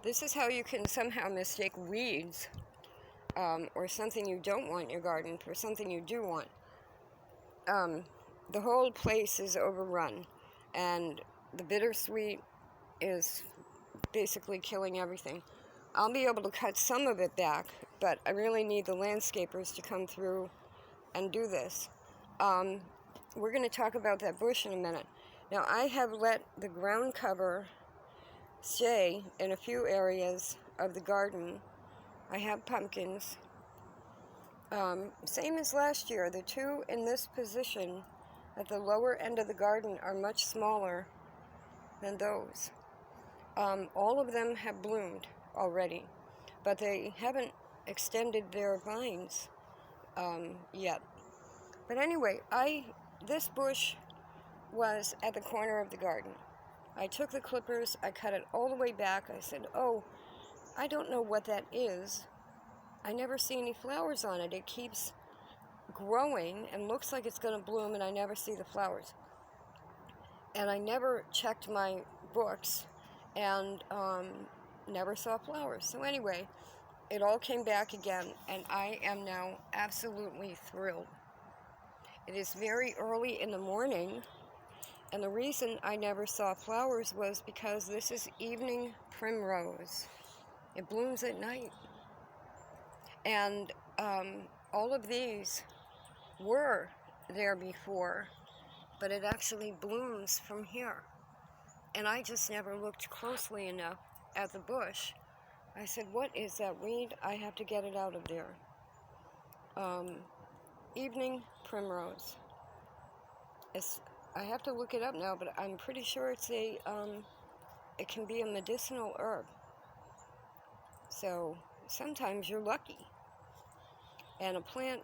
This is how you can somehow mistake weeds or something you don't want in your garden for something you do want. The whole place is overrun, and the bittersweet is basically killing everything. I'll be able to cut some of it back, but I really need the landscapers to come through and do this. We're going to talk about that bush in a minute. Now, I have let the ground cover stay in a few areas of the garden. I have pumpkins. Same as last year. The two in this position at the lower end of the garden are much smaller than those. All of them have bloomed already, but they haven't extended their vines yet. But anyway, this bush was at the corner of the garden. I took the clippers, I cut it all the way back. I said, oh, I don't know what that is. I never see any flowers on it. It keeps growing and looks like it's going to bloom, and I never see the flowers. And I never checked my books and never saw flowers. So anyway, it all came back again, and I am now absolutely thrilled. It is very early in the morning, and the reason I never saw flowers was because this is evening primrose. It blooms at night. And all of these were there before, but it actually blooms from here. And I just never looked closely enough at the bush. I said, what is that weed? I have to get it out of there. Evening primrose. I have to look it up now, but I'm pretty sure it can be a medicinal herb. So sometimes you're lucky. And a plant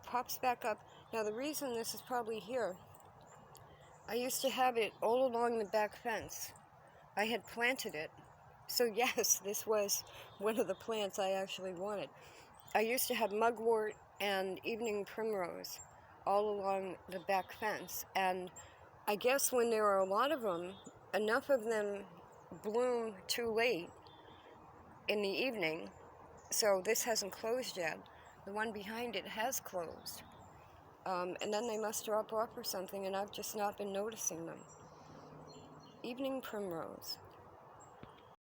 pops back up. Now the reason this is probably here, I used to have it all along the back fence. I had planted it. So yes, this was one of the plants I actually wanted. I used to have mugwort and evening primrose all along the back fence. And I guess when there are a lot of them, enough of them bloom too late in the evening. So this hasn't closed yet. The one behind it has closed. And then they must drop off or something, and I've just not been noticing them. Evening primrose.